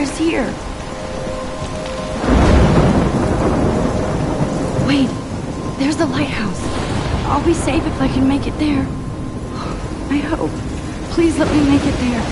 is here. Wait, there's the lighthouse. I'll be safe if I can make it there. I hope. Please let me make it there.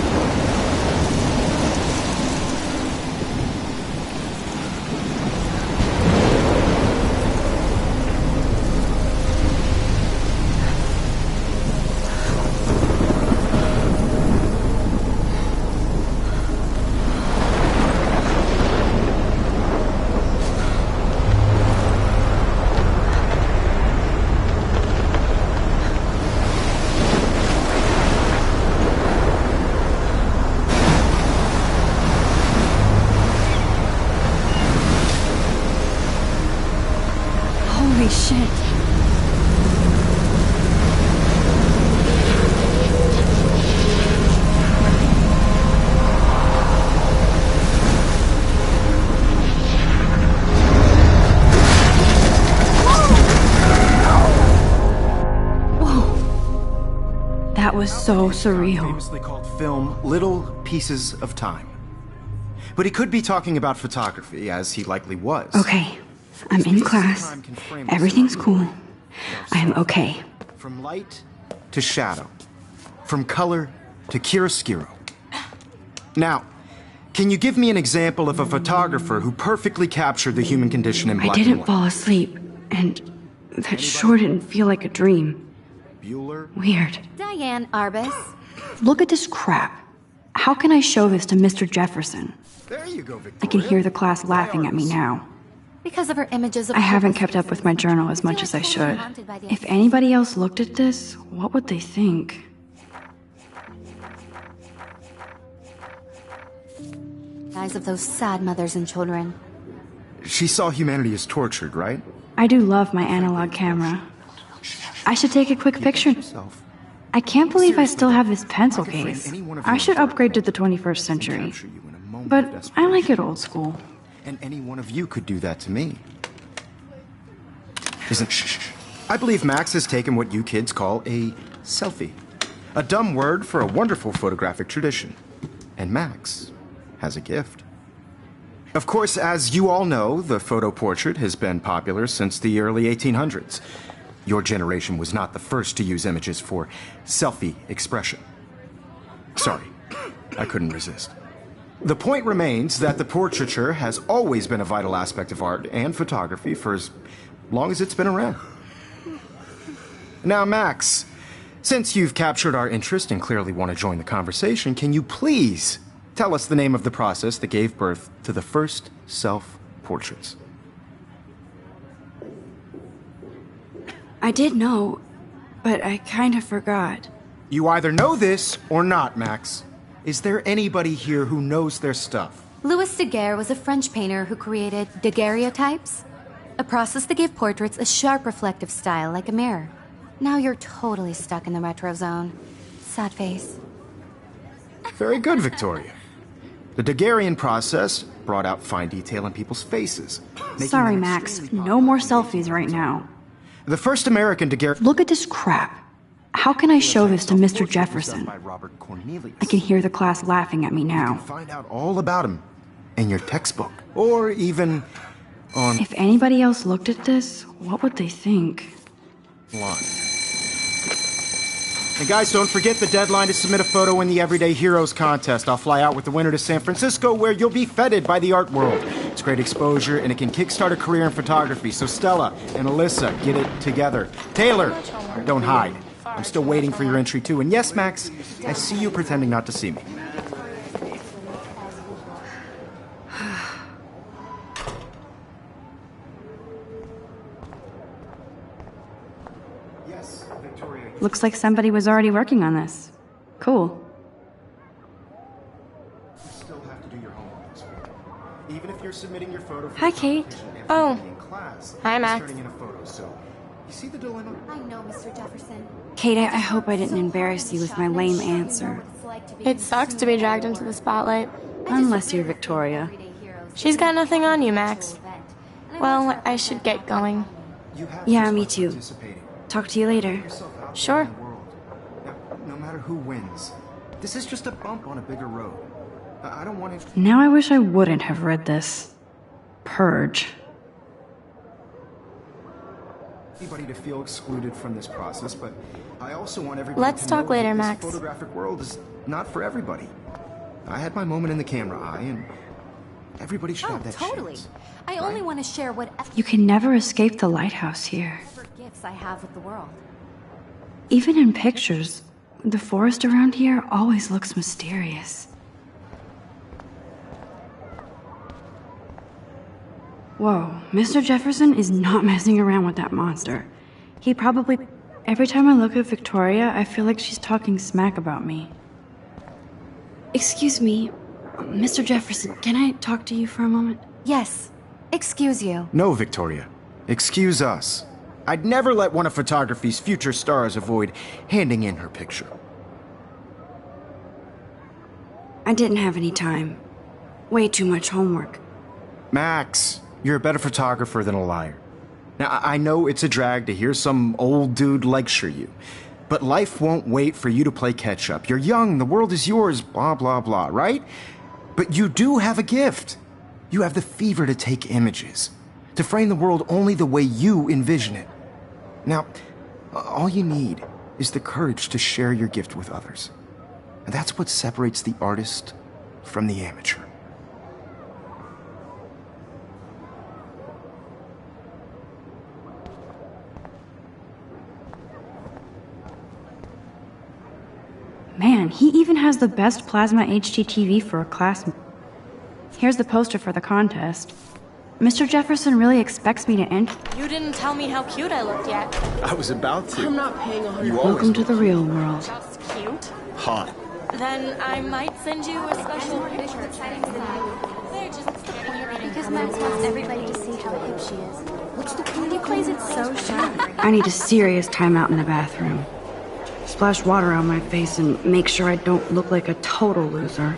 Holy shit. Whoa. That was so surreal. Famously called film Little Pieces of Time. But he could be talking about photography, as he likely was. Okay. I'm in class. Everything's cool. I am okay. From light to shadow. From color to chiaroscuro. Now, can you give me an example of a photographer who perfectly captured the human condition in black and white? I didn't fall asleep, and that sure didn't feel like a dream. Bueller? Weird. Diane Arbus. Look at this crap. How can I show this to Mr. Jefferson? There you go, Victoria. I can hear the class laughing at me now. Because of her images of... I haven't kept up with my journal as much as I should. If anybody else looked at this, what would they think? Eyes of those sad mothers and children. She saw humanity as tortured, right? I do love my analog camera. I should take a quick picture. I can't believe I still have this pencil case. I should upgrade to the 21st century. But I like it old school. And any one of you could do that to me. I believe Max has taken what you kids call a selfie. A dumb word for a wonderful photographic tradition. And Max has a gift. Of course, as you all know, the photo portrait has been popular since the early 1800s. Your generation was not the first to use images for selfie expression. Sorry, I couldn't resist. The point remains that the portraiture has always been a vital aspect of art and photography for as long as it's been around. Now, Max, since you've captured our interest and clearly want to join the conversation, can you please tell us the name of the process that gave birth to the first self-portraits? I did know, but I kind of forgot. You either know this or not, Max. Is there anybody here who knows their stuff? Louis Daguerre was a French painter who created daguerreotypes, a process that gave portraits a sharp reflective style like a mirror. Now you're totally stuck in the retro zone. Sad face. Very good, Victoria. The Daguerrean process brought out fine detail in people's faces. Sorry, Max. No more selfies right now. The first American Daguerre... Look at this crap. How can I show this to Mr. Jefferson? I can hear the class laughing at me now. You can find out all about him in your textbook. Or even on... If anybody else looked at this, what would they think? line. And guys, don't forget the deadline to submit a photo in the Everyday Heroes contest. I'll fly out with the winner to San Francisco, where you'll be feted by the art world. It's great exposure, and it can kickstart a career in photography. So Stella and Alyssa, get it together. Taylor, don't hide. I'm still waiting for your entry, too. And yes, Max, I see you pretending not to see me. Yes, Victoria. Looks like somebody was already working on this. Cool. You still have to do your homework this week. Even if you're submitting your photo for Hi, Kate. Oh. in class, Hi, it's Max. turning in a photo, so you see the dilemma? I know, Mr. Jefferson. Kate, I hope I didn't embarrass you with my lame answer. It sucks to be dragged into the spotlight. Unless you're Victoria. She's got nothing on you, Max. Well, I should get going. You have Yeah, just me like too. participating. Talk to you later. Yourself out Sure. in the world. Now, no matter who wins, this is just a bump on a bigger road. I don't want to... Now I wish I wouldn't have read this. Purge. Anybody to feel excluded from this process, but I also want everybody Let's to talk know later, that Max. this photographic world is not for everybody. I had my moment in the camera eye, and everybody should Oh, have that totally. chance. I only want to share whatever You can never escape the lighthouse here. gifts I have with the world. Even in pictures, the forest around here always looks mysterious. Whoa, Mr. Jefferson is not messing around with that monster. He probably... Every time I look at Victoria, I feel like she's talking smack about me. Excuse me, Mr. Jefferson, can I talk to you for a moment? Yes. Excuse you. No, Victoria. Excuse us. I'd never let one of photography's future stars avoid handing in her picture. I didn't have any time. Way too much homework. Max, you're a better photographer than a liar. Now, I know it's a drag to hear some old dude lecture you, but life won't wait for you to play catch-up. You're young, the world is yours, blah, blah, blah, right? But you do have a gift. You have the fever to take images, to frame the world only the way you envision it. Now, all you need is the courage to share your gift with others. And that's what separates the artist from the amateur. Man, he even has the best plasma HDTV for a class. Here's the poster for the contest. Mr. Jefferson really expects me to enter. You didn't tell me how cute I looked yet. I was about to. I'm not paying 100. You always Welcome to the real world. Just cute. hot. Then I might send you a special picture. Because Max wants everybody to see how hip she is. What's the point? He plays it so shy. I need a serious timeout in the bathroom. Splash water on my face and make sure I don't look like a total loser.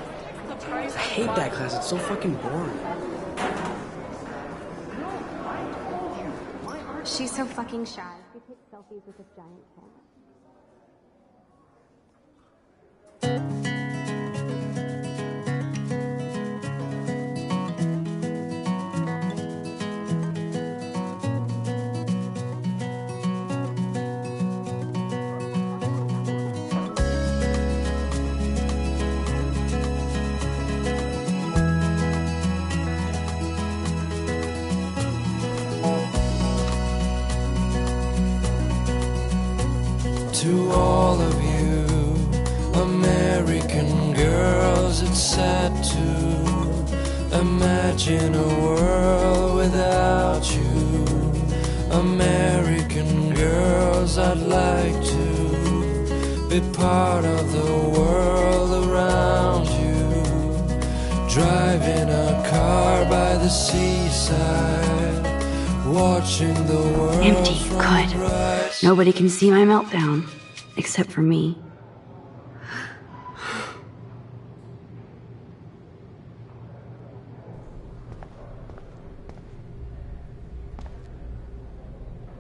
I hate that class. It's so fucking boring. She's so fucking shy. She takes selfies with this giant camera. To all of you American girls, it's sad to imagine a world without you. American girls, I'd like to be part of the world around you. Driving a car by the seaside, watching the world Empty. from Good. rise. Nobody can see my meltdown. Except for me.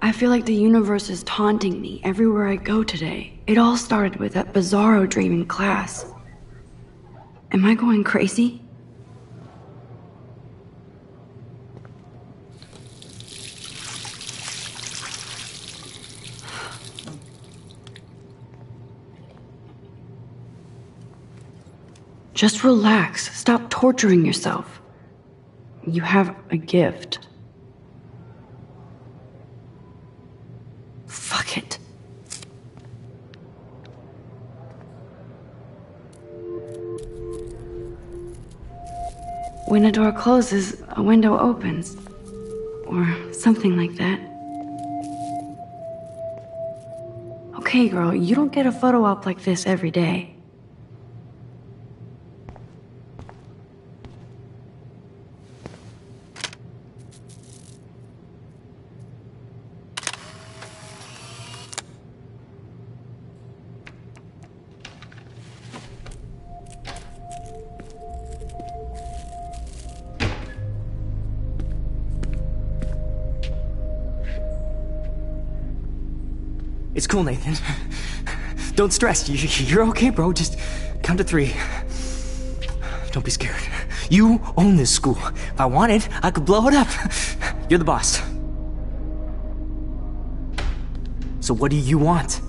I feel like the universe is taunting me everywhere I go today. It all started with that bizarro dream in class. Am I going crazy? Just relax. Stop torturing yourself. You have a gift. Fuck it. When a door closes, a window opens. Or something like that. Okay, girl, you don't get a photo op like this every day. It's cool, Nathan. Don't stress. You're okay, bro. Just count to 3. Don't be scared. You own this school. If I wanted, I could blow it up. You're the boss. So what do you want?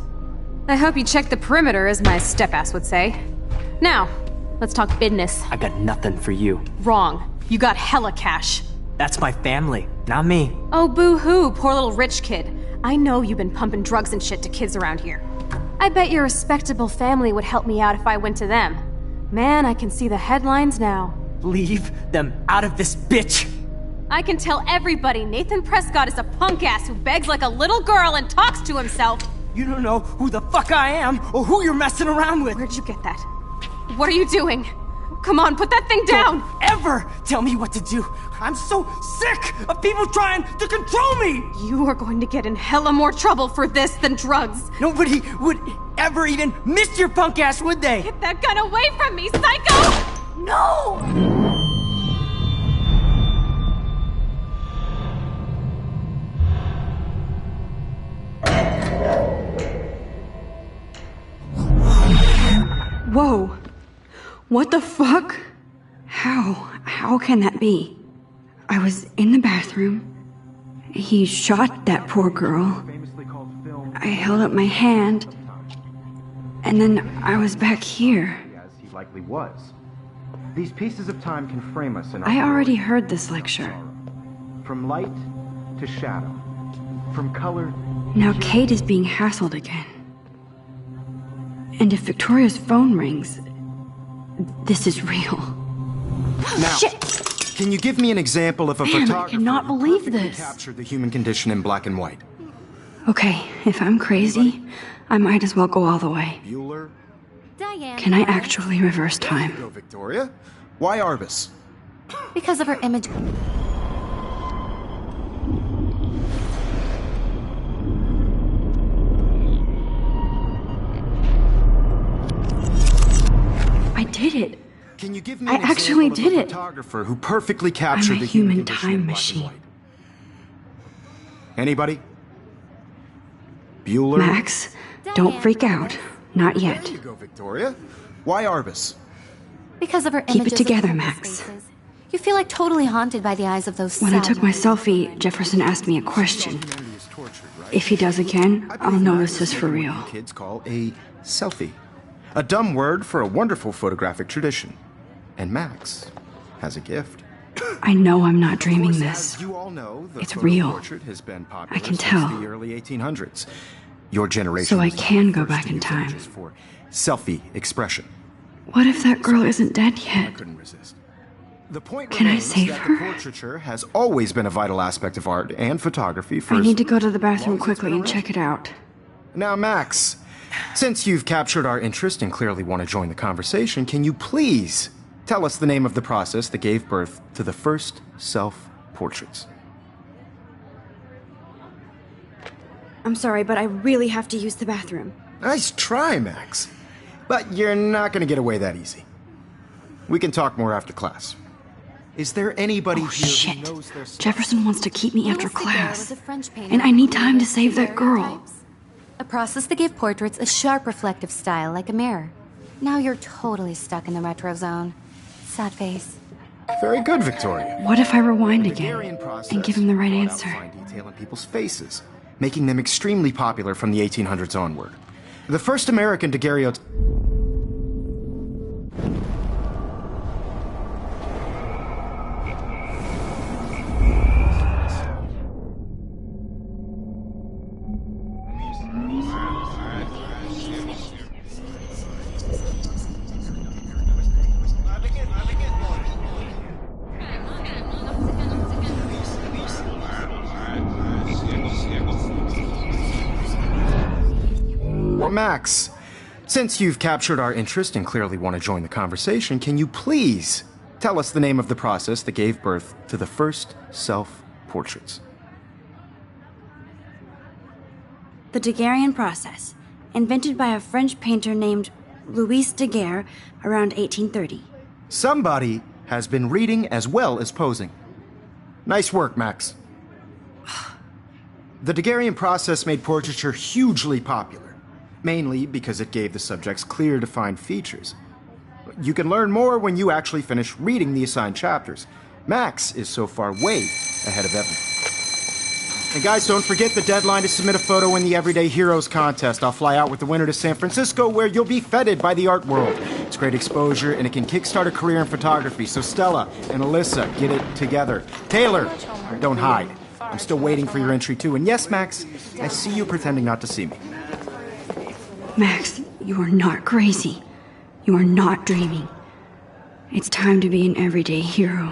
I hope you check the perimeter, as my step-ass would say. Now, let's talk business. I got nothing for you. Wrong. You got hella cash. That's my family, not me. Oh, boo-hoo, poor little rich kid. I know you've been pumping drugs and shit to kids around here. I bet your respectable family would help me out if I went to them. Man, I can see the headlines now. Leave them out of this bitch! I can tell everybody Nathan Prescott is a punk-ass who begs like a little girl and talks to himself. You don't know who the fuck I am or who you're messing around with. Where'd you get that? What are you doing? Come on, put that thing down! Don't ever tell me what to do. I'm so sick of people trying to control me! You are going to get in hella more trouble for this than drugs. Nobody would ever even miss your punk ass, would they? Get that gun away from me, psycho! No! Whoa. What the fuck? How can that be? I was in the bathroom. He shot that poor girl. I held up my hand. And then I was back here. As he likely was. These pieces of time can frame us in our I already world. heard this lecture. From light to shadow. From color. Now Kate is being hassled again. And if Victoria's phone rings, this is real. Now, Shit! can you give me an example of a Man, I photographer cannot who believe perfectly this. captured the human condition in black and white? Okay, if I'm crazy, I might as well go all the way. Bueller? Diane. Can I actually reverse time? Go, Victoria. Why Arbus? Because of her image. I did it. Can you give me I an example actually of did a it. photographer who perfectly captured I'm a the human human condition time in black and machine. white? Anybody? Bueller? Max, don't freak out. Not yet. There you go, Victoria. Why Arbus? Because of her Keep it images of together, homeless Max. faces. You feel like totally haunted by the eyes of those When I sad took my young selfie, Jefferson asked me a question. Humanity is tortured, right? If he does again, I I'll believe know Max this is for what real. you kids call a selfie. A dumb word for a wonderful photographic tradition. And Max has a gift. I know I'm not dreaming Of course, this. as you all know, the It's photo real. portrait has been popular I can since tell. the early 1800s. Your generation So I was the can go first back to in use time. images for selfie expression. What if that girl isn't dead I yet? couldn't resist. The point Can I remains save that her? the portraiture has always been a vital aspect of art and photography for I as need to go to the bathroom long as it's quickly been and around. check it out. Now, Max, since you've captured our interest and clearly want to join the conversation, can you please tell us the name of the process that gave birth to the first self-portraits? I'm sorry, but I really have to use the bathroom. Nice try, Max. But you're not going to get away that easy. We can talk more after class. Is there anybody Oh, here shit. who knows their stuff? Jefferson wants to keep me after Louis Daguerre class. was a French painter And I need who time to created save that girl. daguerreotypes, a process that gave portraits a sharp reflective style like a mirror. Now you're totally stuck in the retro zone. Sad face. Very good, Victoria. What if I rewind Daguerrean again process and give him the right brought out answer? fine detail in people's faces, making them extremely popular from the 1800s onward. The first American daguerreotype. Max, since you've captured our interest and clearly want to join the conversation, can you please tell us the name of the process that gave birth to the first self-portraits? The Daguerrean process, invented by a French painter named Louis Daguerre around 1830. Somebody has been reading as well as posing. Nice work, Max. The Daguerrean process made portraiture hugely popular, mainly because it gave the subjects clear, defined features. you can learn more when you actually finish reading the assigned chapters. Max is so far way ahead of everyone. And guys, don't forget the deadline to submit a photo in the Everyday Heroes contest. I'll fly out with the winner to San Francisco, where you'll be feted by the art world. It's great exposure, and it can kickstart a career in photography. So Stella and Alyssa, get it together. Taylor, don't hide. I'm still waiting for your entry, too. And yes, Max, I see you pretending not to see me. Max, you are not crazy. You are not dreaming. It's time to be an everyday hero.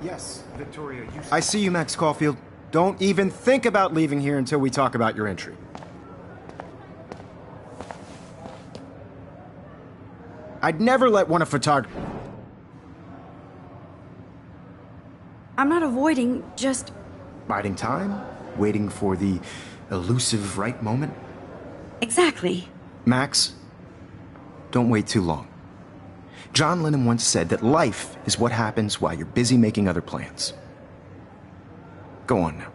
Yes, Victoria, I see you, Max Caulfield. Don't even think about leaving here until we talk about your entry. I'd never let one of photography... I'm not avoiding, just... Biding time? Waiting for the elusive right moment? Exactly. Max, don't wait too long. John Lennon once said that life is what happens while you're busy making other plans. Go on now.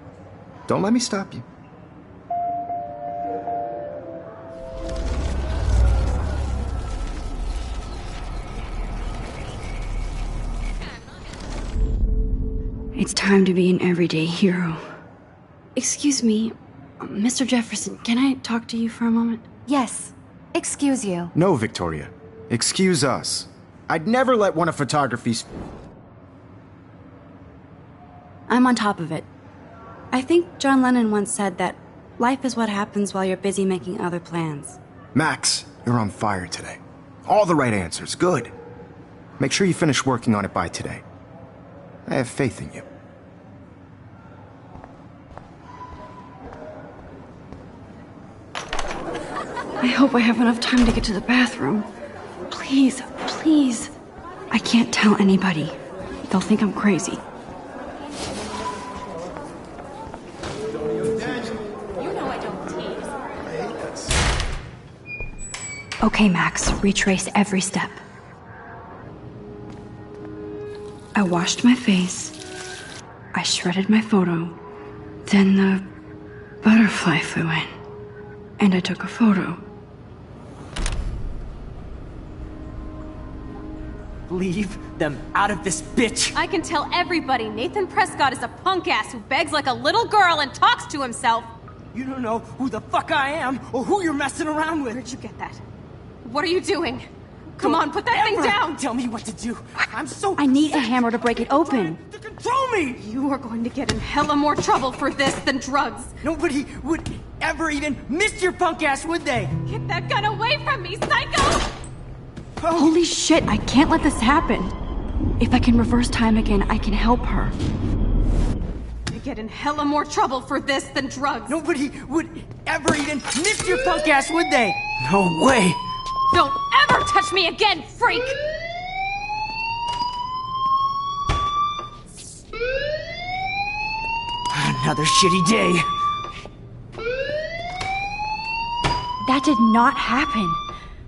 Don't let me stop you. It's time to be an everyday hero. Excuse me, Mr. Jefferson, can I talk to you for a moment? Yes. Excuse you. No, Victoria. Excuse us. I'd never let one of photography's... I'm on top of it. I think John Lennon once said that life is what happens while you're busy making other plans. Max, you're on fire today. All the right answers. Good. Make sure you finish working on it by today. I have faith in you. I hope I have enough time to get to the bathroom. Please, please. I can't tell anybody. They'll think I'm crazy. Okay, Max, retrace every step. I washed my face. I shredded my photo. Then the butterfly flew in. And I took a photo. Leave them out of this bitch! I can tell everybody Nathan Prescott is a punk ass who begs like a little girl and talks to himself. You don't know who the fuck I am or who you're messing around with. Where'd you get that? What are you doing? Come on, put that thing down! Tell me what to do. I'm so... I need a hammer to break it open. To control me! You are going to get in hella more trouble for this than drugs. Nobody would ever even miss your punk ass, would they? Get that gun away from me, psycho! Holy shit, I can't let this happen. If I can reverse time again, I can help her. You get in hella more trouble for this than drugs. Nobody would ever even miss your punk ass, would they? No way! Don't ever touch me again, freak! Another shitty day. That did not happen.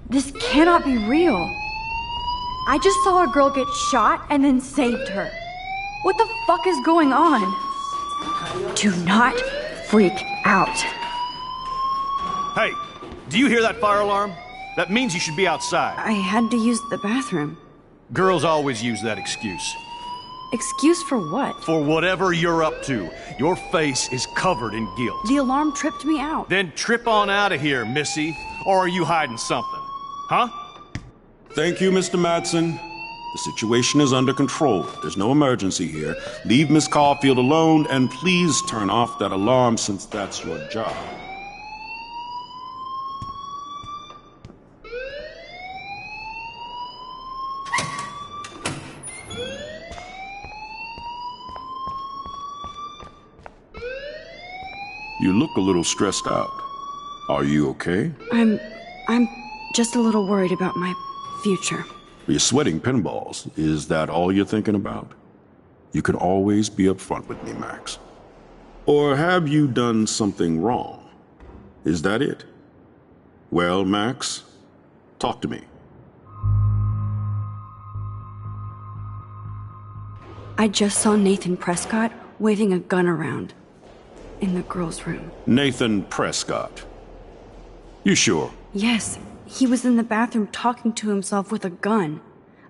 This cannot be real. I just saw a girl get shot and then saved her. What the fuck is going on? Do not freak out. Hey, do you hear that fire alarm? That means you should be outside. I had to use the bathroom. Girls always use that excuse. Excuse for what? For whatever you're up to. Your face is covered in guilt. The alarm tripped me out. Then trip on out of here, Missy. Or are you hiding something? Huh? Thank you, Mr. Madsen. The situation is under control. There's no emergency here. Leave Miss Caulfield alone, and please turn off that alarm since that's your job. You look a little stressed out. Are you okay? I'm just a little worried about my future. You're sweating pinballs. Is that all you're thinking about? You can always be upfront with me, Max. Or have you done something wrong? Is that it? Well, Max, talk to me. I just saw Nathan Prescott waving a gun around in the girls' room. Nathan Prescott. You sure? Yes, He was in the bathroom talking to himself with a gun.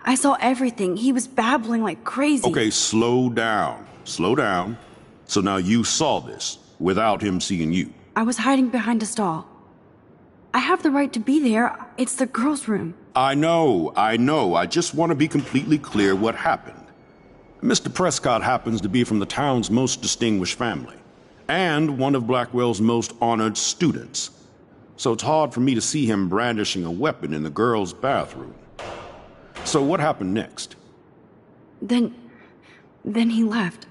I saw everything. He was babbling like crazy. Okay, slow down. Slow down. So now you saw this without him seeing you. I was hiding behind a stall. I have the right to be there. It's the girls' room. I know. I just want to be completely clear what happened. Mr. Prescott happens to be from the town's most distinguished family, and one of Blackwell's most honored students. So it's hard for me to see him brandishing a weapon in the girls' bathroom. So what happened next? Then he left.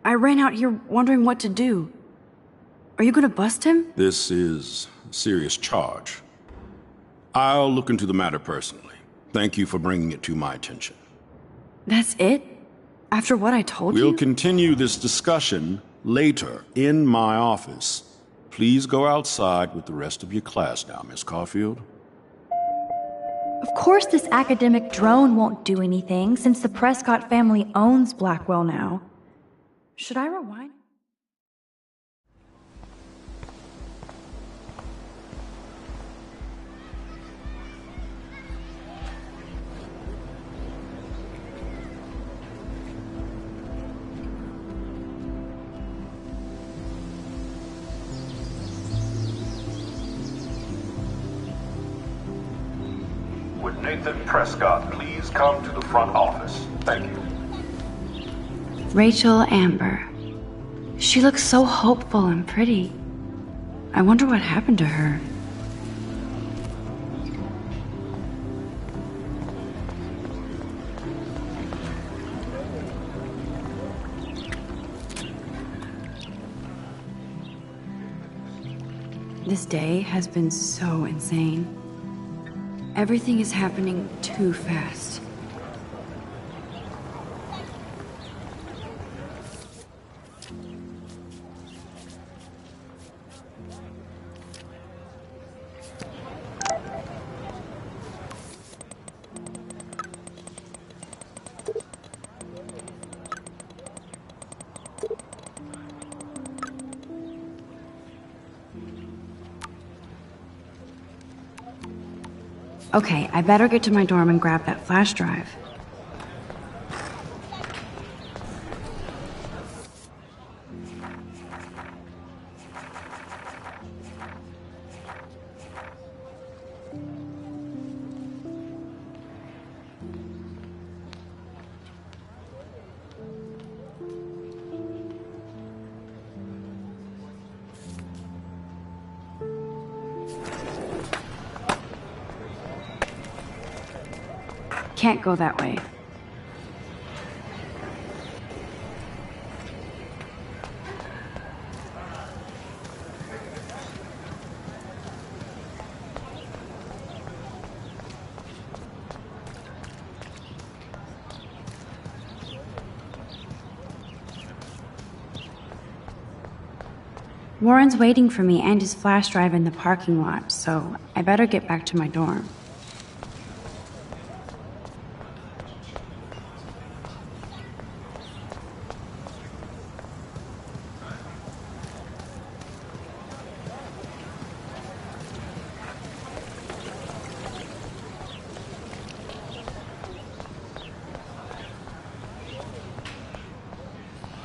I ran out here wondering what to do. Are you gonna bust him? This is a serious charge. I'll look into the matter personally. Thank you for bringing it to my attention. That's it? After what I told you? We'll continue this discussion later in my office. Please go outside with the rest of your class now, Miss Caulfield. Of course this academic drone won't do anything since the Prescott family owns Blackwell now. Should I rewind? Would Nathan Prescott please come to the front office? Thank you. Rachel Amber. She looks so hopeful and pretty. I wonder what happened to her. This day has been so insane. Everything is happening too fast. Okay, I better get to my dorm and grab that flash drive. Can't go that way. Warren's waiting for me and his flash drive in the parking lot, so I better get back to my dorm.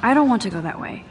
I don't want to go that way.